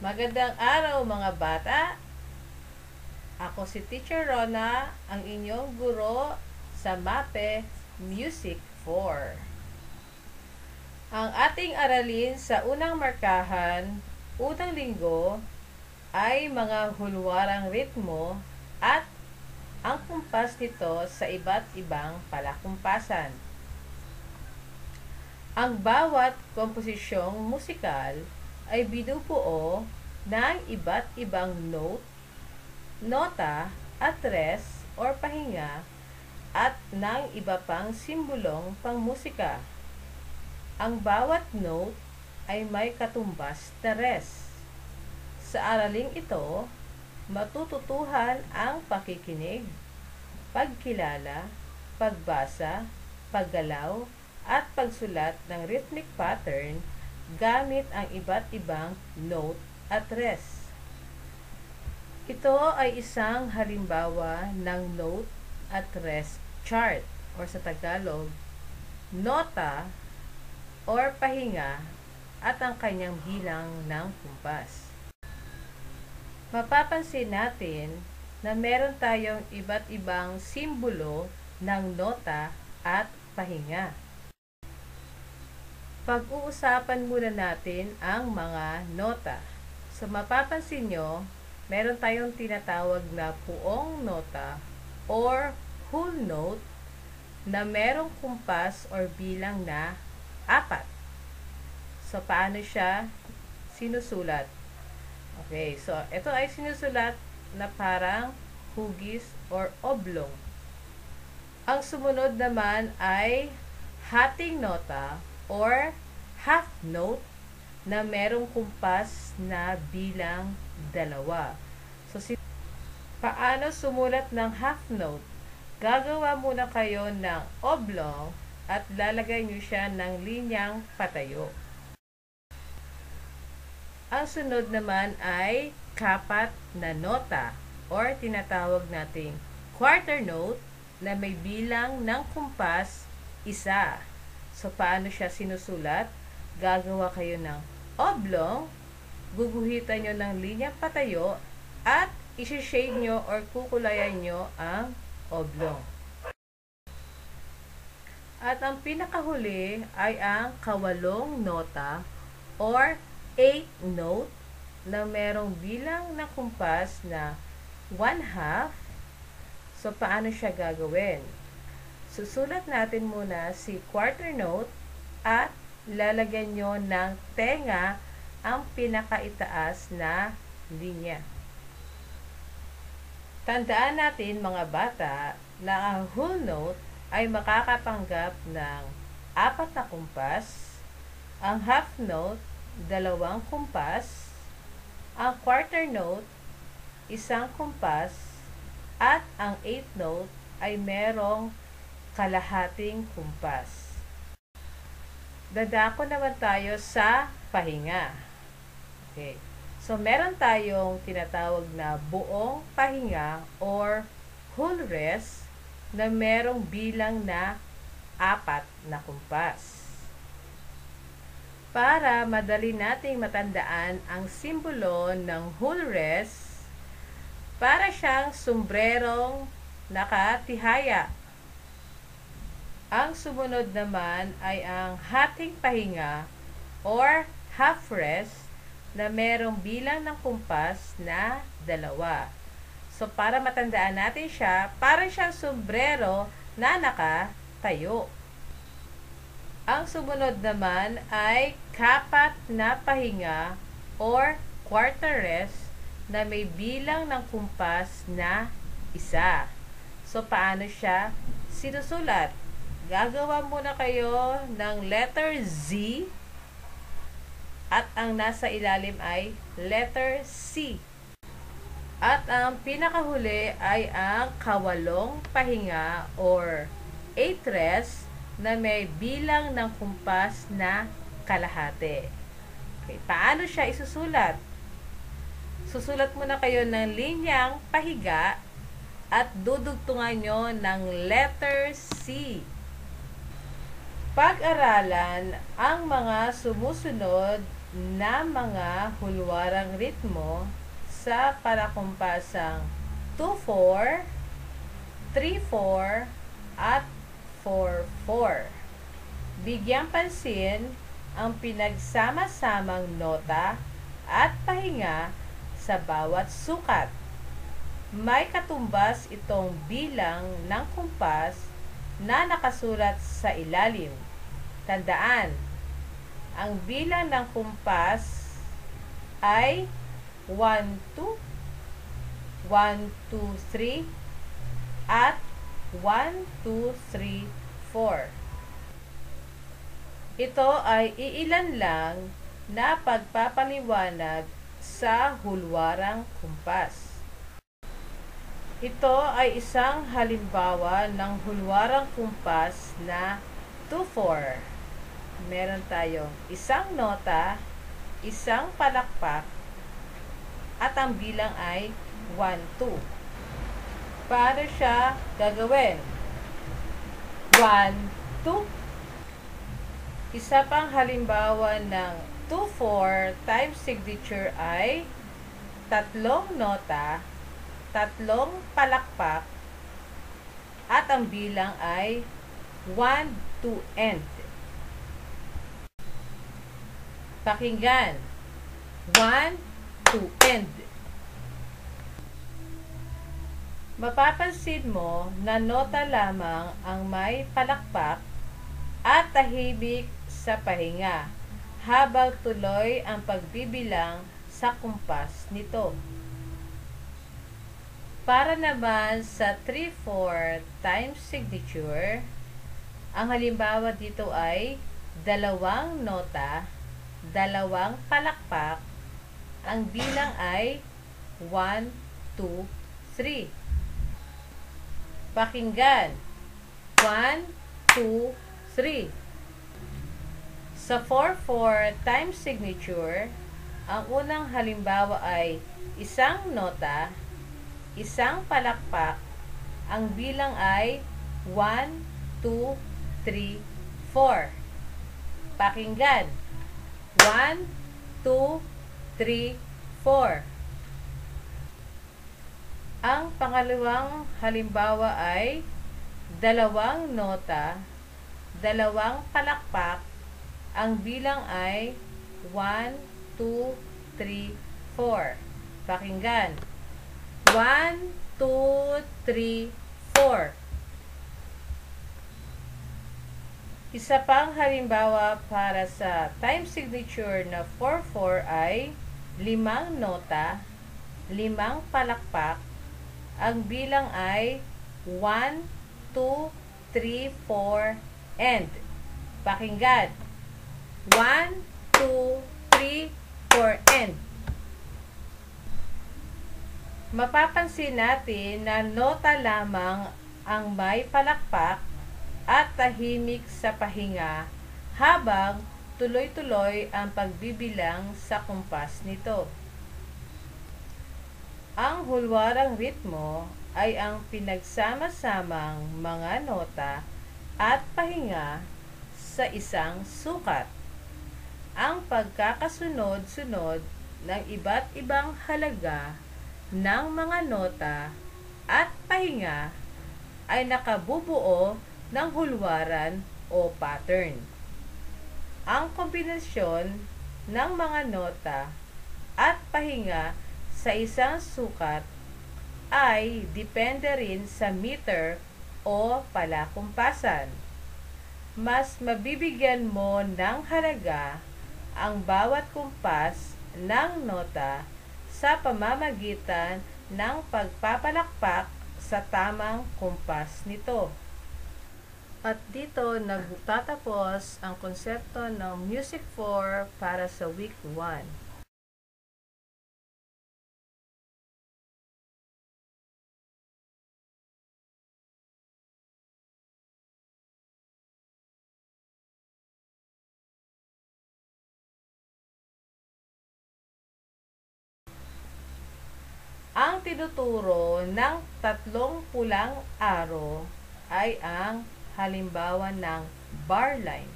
Magandang araw mga bata! Ako si Teacher Rona, ang inyong guro sa MAPE Music 4. Ang ating aralin sa unang markahan, unang linggo, ay mga hulwarang ritmo at ang kumpas nito sa iba't ibang palakumpasan. Ang bawat komposisyong musikal ay binubuo ng iba't ibang note, nota, atres or pahinga at ng iba pang simbolong pangmusika. Ang bawat note ay may katumbas na res. Sa araling ito, matututuhan ang pakikinig, pagkilala, pagbasa, paggalaw, at pagsulat ng rhythmic pattern gamit ang iba't ibang note at res. Ito ay isang halimbawa ng note at res chart or sa Tagalog, nota or pahinga at ang kanyang bilang ng kumpas. Mapapansin natin na meron tayong iba't ibang simbolo ng nota at pahinga. Pag-uusapan muna natin ang mga nota. So mapapansin nyo, meron tayong tinatawag na puong nota or whole note na merong kumpas or bilang na 4. So paano siya sinusulat? Okay, so ito ay sinusulat na parang hugis or oblong. Ang sumunod naman ay hating nota or half note na merong kumpas na bilang 2. So, paano sumulat ng half note? Gagawa muna kayo ng oblong at lalagay nyo siya ng linyang patayo. Ang sunod naman ay kapat na nota or tinatawag nating quarter note na may bilang ng kumpas 1. So, paano siya sinusulat? Gagawa kayo ng oblong, guguhitan nyo ng linyang patayo, at isi-shade nyo or kukulayan nyo ang oblong. At ang pinakahuli ay ang kawalong nota or 8 note na merong bilang na kumpas na 1/2. So, paano siya gagawin? Susulat natin muna si quarter note at lalagyan nyo ng tenga ang pinakaitaas na linya. Tandaan natin mga bata na ang whole note ay makakatanggap ng 4 na kumpas, ang half note 2 kumpas, ang quarter note 1 kumpas, at ang 8 note ay merong kalahating kumpas. Dadako naman tayo sa pahinga. Okay. So, meron tayong tinatawag na buong pahinga or whole rest na merong bilang na 4 na kumpas. Para madali nating matandaan ang simbolo ng whole rest, para siyang sombrerong nakatihaya. Ang sumunod naman ay ang hating pahinga or half rest na merong bilang ng kumpas na 2. So, para matandaan natin siya, parang siyang sombrero na nakatayo. Ang sumunod naman ay kapat na pahinga or quarter rest na may bilang ng kumpas na 1. So, paano siya sinusulat? Gagawa muna kayo ng letter Z at ang nasa ilalim ay letter C. At ang pinakahuli ay ang kawalong pahinga or 8 rest na may bilang ng kumpas na kalahati. Okay, paano siya isusulat? Susulat muna kayo ng linyang pahiga at dudugtungan nyo ng letter C. Pag-aralan ang mga sumusunod na mga hulwarang ritmo sa parakumpasang 2-4, 3-4, at 4-4. Bigyang pansin ang pinagsama-samang nota at pahinga sa bawat sukat. May katumbas itong bilang ng kumpas na nakasulat sa ilalim. Tandaan, ang bilang ng kumpas ay 1, 2, 1, 2, 3, at 1, 2, 3, 4. Ito ay iilan lang na pagpapaliwanag sa hulwarang kumpas. Ito ay isang halimbawa ng hulwarang kumpas na 2-4. Meron tayong isang nota, isang palakpak, at ang bilang ay 1, 2. Paano siya gagawin? 1, 2. Isa pang halimbawa ng 2-4 time signature ay tatlong nota, tatlong palakpak, at ang bilang ay 1 to end. Pakinggan. 1 to end. Mapapansin mo na nota lamang ang may palakpak at tahimik sa pahinga habang tuloy ang pagbibilang sa kumpas nito. Para naman sa 3-4 time signature, ang halimbawa dito ay dalawang nota, dalawang palakpak, ang bilang ay 1, 2, 3. Pakinggan. 1, 2, 3. Sa 4-4 time signature, ang unang halimbawa ay isang nota, isang palakpak, ang bilang ay 1, 2, 3, 4. Pakinggan. 1, 2, 3, 4. Ang pangalawang halimbawa ay dalawang nota, dalawang palakpak, ang bilang ay 1, 2, 3, 4. Pakinggan. 1, 2, 3, 4. Isa pang halimbawa para sa time signature na 4-4 ay limang nota, limang palakpak, ang bilang ay 1, 2, 3, 4, and. Pakinggan. 1, 2, 3, 4, and. Mapapansin natin na nota lamang ang may palakpak at tahimik sa pahinga habang tuloy-tuloy ang pagbibilang sa kumpas nito. Ang hulwarang ritmo ay ang pinagsama-samang mga nota at pahinga sa isang sukat. Ang pagkakasunod-sunod ng iba't ibang halaga ng mga nota at pahinga ay nakabubuo ng hulwaran o pattern. Ang kombinasyon ng mga nota at pahinga sa isang sukat ay depende rin sa meter o palakumpasan. Mas mabibigyan mo ng halaga ang bawat kumpas ng nota sa pamamagitan ng pagpapalakpak sa tamang kumpas nito. At dito nagtatapos ang konsepto ng Music 4 para sa Week 1. Ang tinuturo ng tatlong pulang arrow ay ang halimbawa ng bar line.